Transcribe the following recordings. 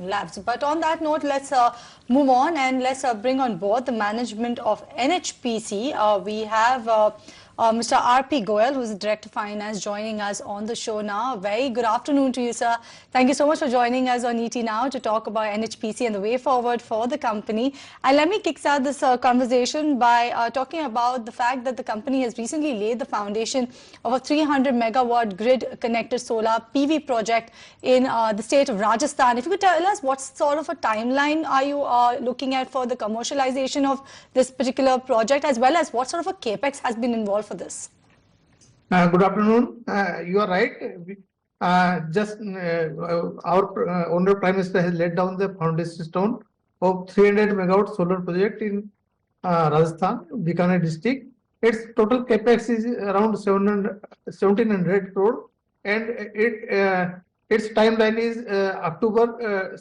labs. But on that note, let's move on and let's bring on board the management of NHPC. We have Mr. R.P. Goyal, who is the Director of Finance, joining us on the show now. Very good afternoon to you, sir. Thank you so much for joining us on ET Now to talk about NHPC and the way forward for the company. And let me kickstart this conversation by talking about the fact that the company has recently laid the foundation of a 300 megawatt grid-connected solar PV project in the state of Rajasthan. If you could tell us what sort of a timeline are you looking at for the commercialization of this particular project, as well as what sort of a capex has been involved for this? Good afternoon. You are right. Our Honorable Prime Minister has laid down the foundation stone of 300 megawatt solar project in Rajasthan, Bikaner district. Its total capex is around 1700 crore, and its timeline is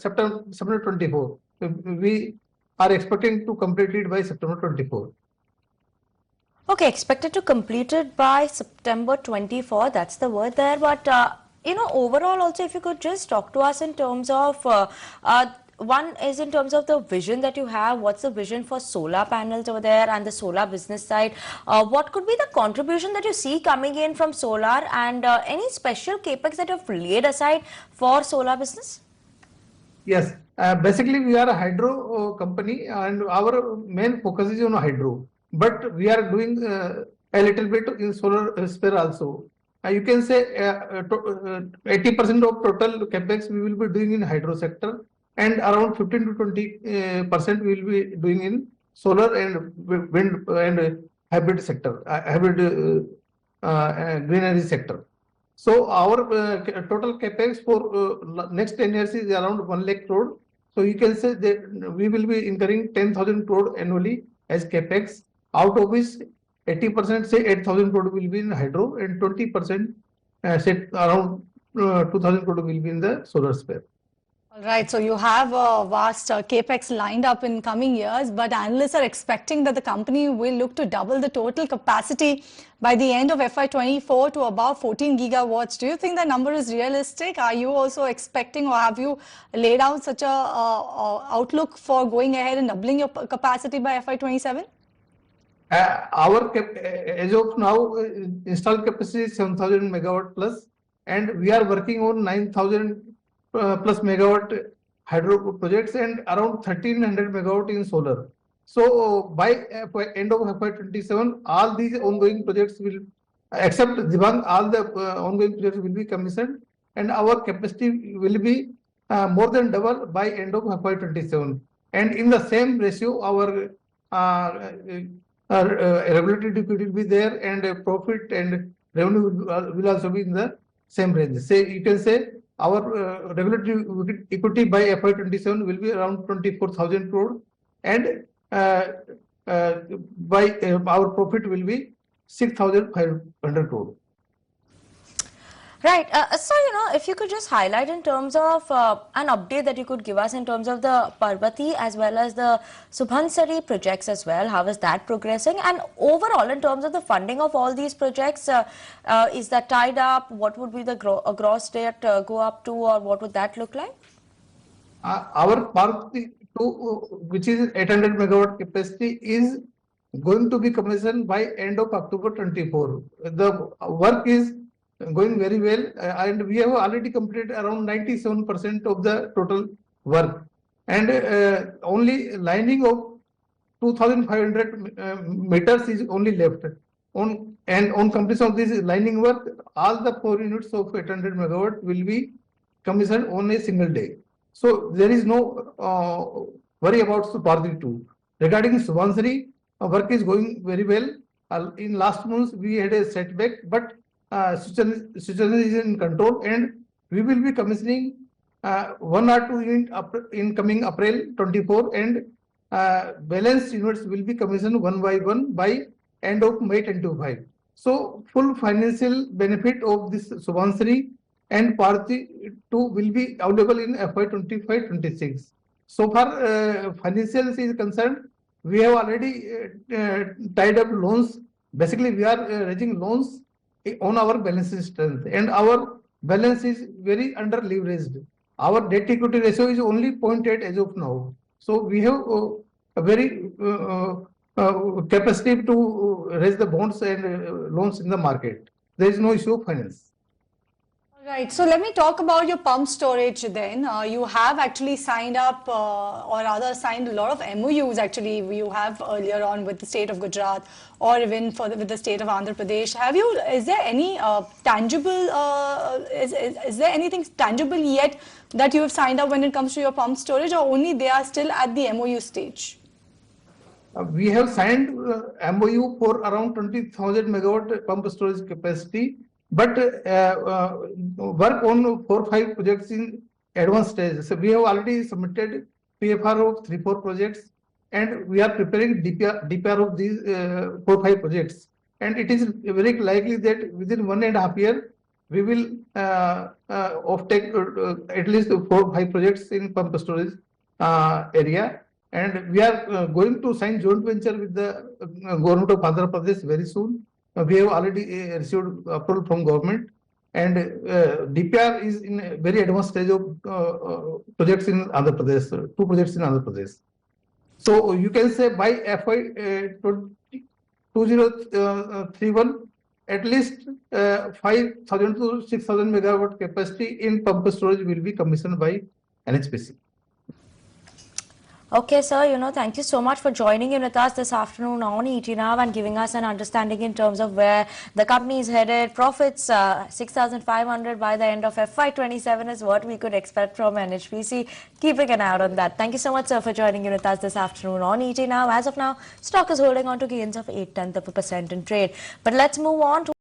September 24. We are expecting to complete it by September 24. Okay, expected to complete it by September 24. That's the word there. But, overall also, if you could just talk to us in terms of, one is in terms of the vision that you have. What's the vision for solar panels over there and the solar business side? What could be the contribution that you see coming in from solar, and any special capex that you've laid aside for solar business? Yes, basically we are a hydro company, and our main focus is on hydro. But we are doing a little bit in solar sphere also. You can say 80% of total capex we will be doing in hydro sector, and around 15 to 20% we will be doing in solar and wind and hybrid sector, greenery sector. So our total capex for next 10 years is around 1 lakh crore. So you can say that we will be incurring 10,000 crore annually as capex, out of which 80% say 8,000 crore will be in hydro, and 20% say around 2,000 crore will be in the solar sphere. All right, so you have a vast capex lined up in coming years, but analysts are expecting that the company will look to double the total capacity by the end of FY24 to about 14 gigawatts. Do you think that number is realistic? Are you also expecting, or have you laid out such a outlook for going ahead and doubling your capacity by FY27? As of now, installed capacity is 7,000 megawatt plus, and we are working on 9,000 plus megawatt hydro projects and around 1,300 megawatt in solar. So by end of FY27, all these ongoing projects will, except Dibang, all the ongoing projects will be commissioned, and our capacity will be more than double by end of FY27. And in the same ratio, our regulatory equity will be there, and profit and revenue will also be in the same range. Say you can say our regulatory equity by FY27 will be around 24,000 crore, and by our profit will be 6,500 crore. Right. So, if you could just highlight in terms of an update that you could give us in terms of the Parvati as well as the Subhansari projects as well. How is that progressing? And overall, in terms of the funding of all these projects, is that tied up? What would be the gross debt go up to, or what would that look like? Our Parvati 2, which is 800 megawatt capacity, is going to be commissioned by end of October 24. The work is going very well, and we have already completed around 97% of the total work, and only lining of 2,500 meters is only left. On completion of this lining work, all the 4 units of 800 megawatt will be commissioned on a single day. So there is no worry about Parvati 2. Regarding Subansiri, work is going very well. In last month we had a setback, but situation is in control, and we will be commissioning 1 or 2 units in coming April 24, and balance units will be commissioned one by one by end of May 25. So full financial benefit of this Subansiri and Parvati 2 will be available in FY25-26. So far financials is concerned, we have already tied up loans. Basically, we are raising loans on our balance sheet strength, and our balance is very under leveraged. our debt equity ratio is only 0.8 as of now. So we have a very capacity to raise the bonds and loans in the market. There is no issue of finance. Right. So let me talk about your pump storage then. You have actually signed up or rather signed a lot of MOUs actually you have earlier on with the state of Gujarat or even with the state of Andhra Pradesh. Is there any tangible, is there anything tangible yet that you have signed up when it comes to your pump storage, or only they are still at the MOU stage? We have signed MOU for around 20,000 megawatt pump storage capacity, but work on 4-5 projects in advanced stage. So we have already submitted PFR of 3-4 projects, and we are preparing DPR of these 4-5 projects. And it is very likely that within 1.5 years, we will offtake at least 4-5 projects in pump storage area. And we are going to sign joint venture with the government of Andhra Pradesh very soon. We have already received approval from government, and DPR is in a very advanced stage of projects in Andhra Pradesh, 2 projects in Andhra Pradesh. So you can say by FY 2031, at least 5,000 to 6,000 megawatt capacity in pump storage will be commissioned by NHPC. Okay, sir, thank you so much for joining in with us this afternoon on ET Now and giving us an understanding in terms of where the company is headed. Profits, 6,500 by the end of FY27 is what we could expect from NHPC. Keeping an eye out on that. Thank you so much, sir, for joining in with us this afternoon on ET Now. As of now, stock is holding on to gains of 0.8% in trade. But let's move on to